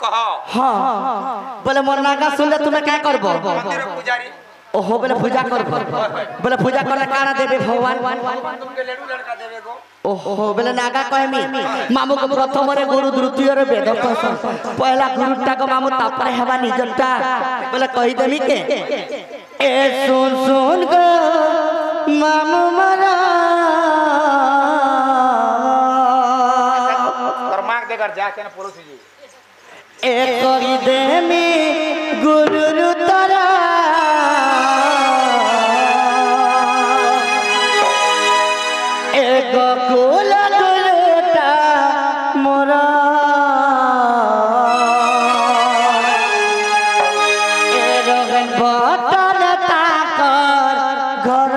कह हाँ बोले मोर नागा सुनले तुम्हें क्या करबो मंदिर पुजारी ओहो बोले पूजा करबो बोले पूजा करले काना देबे भगवान तुमके लेडू लड़का देबे गो ओहो बोले नागा कहमी मामू को प्रथम रे गुरु द्वितीय रे वेद कह पहला गुरुटा को मामू तापर हेबा निजटा बोले कहि देमी के ए सुन सुन गो मामू मरा मांग देकर जाके ना पुरुष जी एक कहि देमी गुरु तरा एक कुल कुलटा मोरा ए रोगन बटन ताकर घर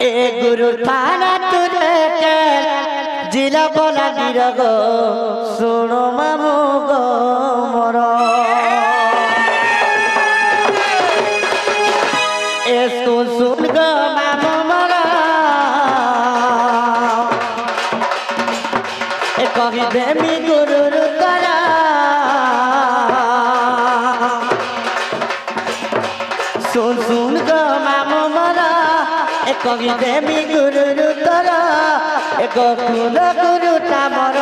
ए गुरु थाना तुरे के जिला बोला गिरगो सुनो मामू गो मोरा इसको सुन गो मामू मोरा ए कहि देमी गुरु तरा सुन सुन गो मामू मोरा ए कहि देमी गुरु तरा ए गोकुल गुरु तामर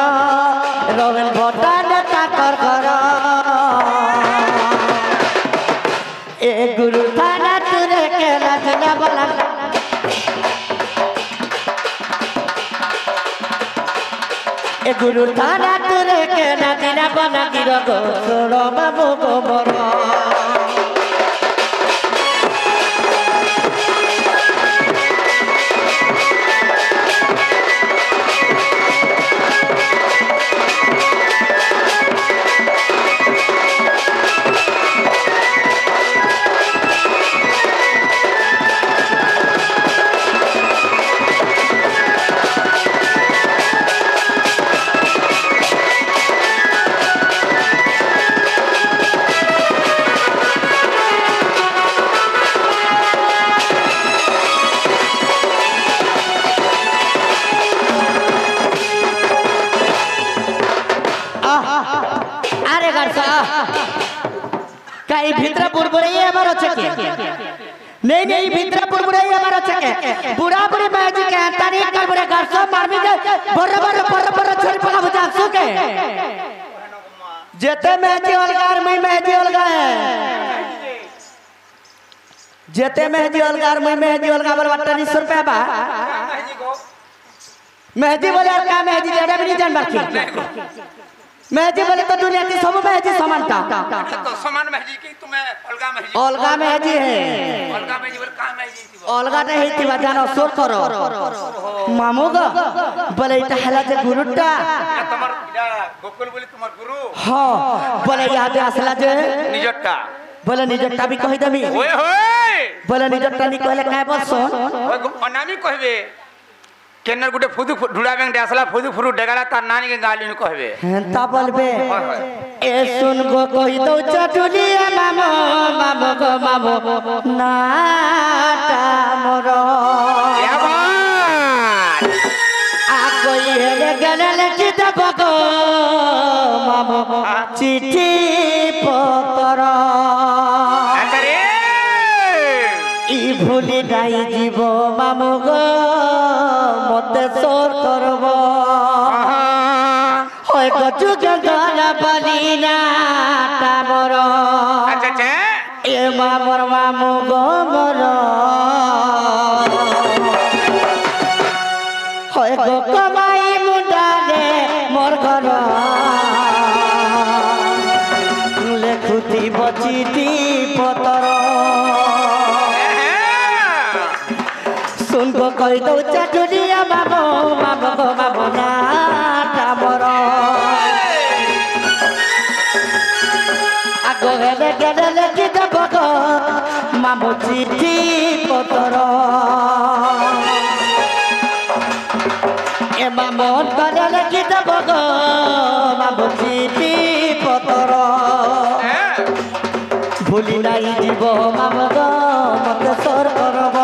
रवेन भटान ताकर घर ए गुरु थाना तुरे के रचना बोला ए गुरु थाना तुरे के रचना बना गिरो गो सोरो बाबू गो मोरो कई भीतर बुड़बुड़ाई हमार अच्छे नहीं नहीं भीतर बुड़बुड़ाई हमार अच्छे बुढ़ा बुढ़ी मैजिक के तारीख कर बुढ़े घर सब मारमी के बड़ छोरी पका बुझा सुके जेते मैजी अलगार में मैजी अलगा है जेते मैजी अलगार में मैजी अलगा बोल 28 रुपया बा मैजी बोले का मैजी जेड़ा भी नहीं जान बाकी मैजी बोले तो दुनिया की सब मैजी समानता तो समान मैजी की तुम्हें अलगा मैजी है अलगा मैजी बोले का मैजी थी अलगा नहीं थी जानो सो करो मामू गो बोले इटा हला जे गुरुटा तुम्हार गोकुल बोले तुम्हार गुरु हां बोले याद असला जे निजट्टा बोले निजट्टा भी कहि देमी ओए होए बोले निजट्टा नि कहले काय बसो ओए अनामी कहबे केनर गुटे फुदु ढुड़ा बेंग डेसला फुदु फुरु डेगाला तार नानी के गाली न कहबे हेंता बोलबे ए सुन गो कहि दो चटुलिया मामो मामो गो मामो नाटा मोरो क्या बात आ कोई हेले गले की दबगो मामो चिट्ठी पतर अरे ई भूली नाई जीव मामो गो मते सोर करब होय कचु के गाना बलिना तामर अच्छा ए मामर मामू गो मोर होय गो कमाई मुंडा रे मोर घर लेखुती बचिटी पतर सुन को कहि दो चटुलिया बाबो बाबो गो बाबो नाटा मोर आगो हेले गेले की दबगो मामू चिट्ठी पतर ए मामन करे की दबगो मामू चिट्ठी पतर भूली नाई जीव मामू गो मते सोर करब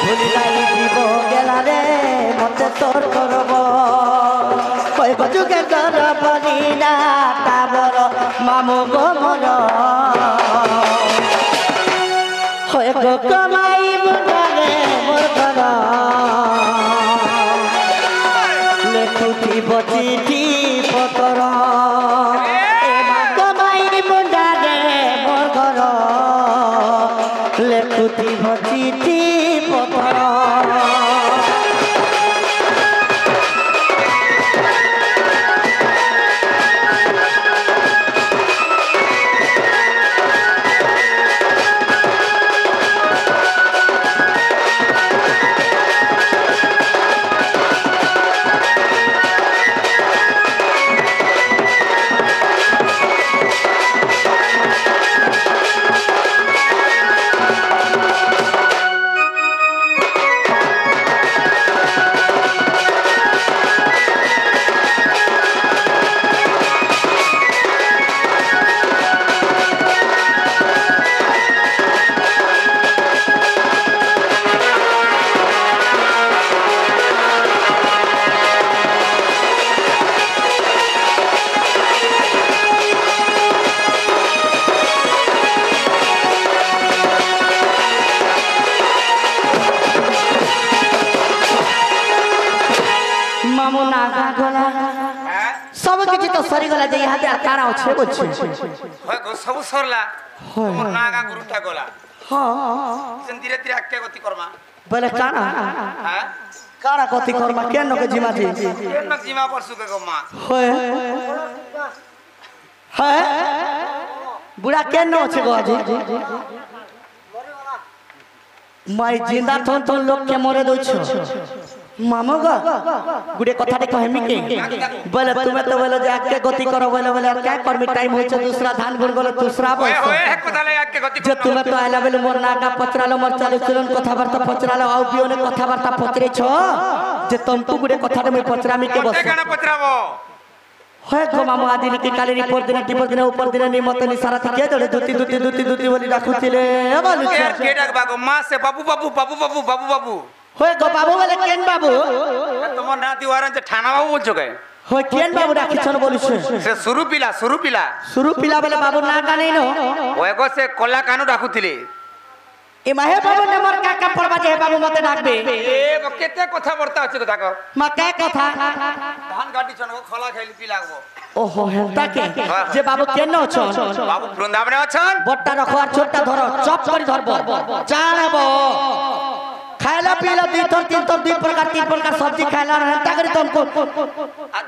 भूली नाई जीव गेला रे मते सोर करब যুগ যুগে দর বলিনা তাবর মামু গো মর হয় গো কমাই বুঝালে মোর ঘর লেখুথিব চিঠি পতর কমাই বুঝালে মোর ঘর লেখুথিব চিঠি পতর মামু নাগা গলা সব কিছু তো সরি গলা যে ইহাতে আর কারা আছে বলছে হয় গো সব সরলা তোমার নাগা গুরুটা গলা হ্যাঁ সেন ধীরে ধীরে আকে গতি করমা বলে কারা হ্যাঁ কারা গতি করমা কেন কে জিমা দি কেন জিমা পরসু কে গো মা হয় হ্যাঁ বুড়া কেন আছে গো আজি মাই জিন্দা থন থন লোক কে মরে দইছো मामो गो गुडे कथा कहमी के बोले तुम्हें तो बोले जे आके गति करो बोले बोले क्या करमी टाइम होय छ दूसरा धान गुण बोले दूसरा बस ओए एक कथाले आके गति जे तुम्हें तो आइला बोले मोर नागा पचरालो मोर चालू चलन कथा वार्ता पचरालो आउ बियोने कथा वार्ता पचरे छ जे तुमको गुडे कथा में पचरामी के बस केना पचराबो होय गो मामो आदि के काली रिपोर्ट दिन टिपर दिन ऊपर दिन निमत निसारा थी के दले दुती दुती दुती दुती बोली राखुतिले ए बालू यार के डाक बागो मां से बाबू बाबू बाबू बाबू बाबू बाबू होय गो बाबू बोले केन बाबू তোমার না দিওয়ারান যে ঠানা বাবু বলছো কে होय केन बाबू राखिछन बोलिছে সে শুরু পিলা शुरू पिला बोले बाबू ना का नहीं नो ওই গো সে কলা কানু রাখুতিলে ए माहे बाबू ने मोर काका पड़बा जे बाबू मते डाकबे এ কেতে কথা বর্তা আছে কথা কো मा का कथा ধান গাটি ছন খলা খাইলি পি লাগবো ओहो हेता के जे बाबू केन अछन বাবু বৃন্দাবনে আছেন बट्टा रखो और छोटा धरो चप करी धरबो जानबो खाइला पीला 2 3 2 प्रकार 3 प्रकार सब्जी खाइला हेता करी तुमको आज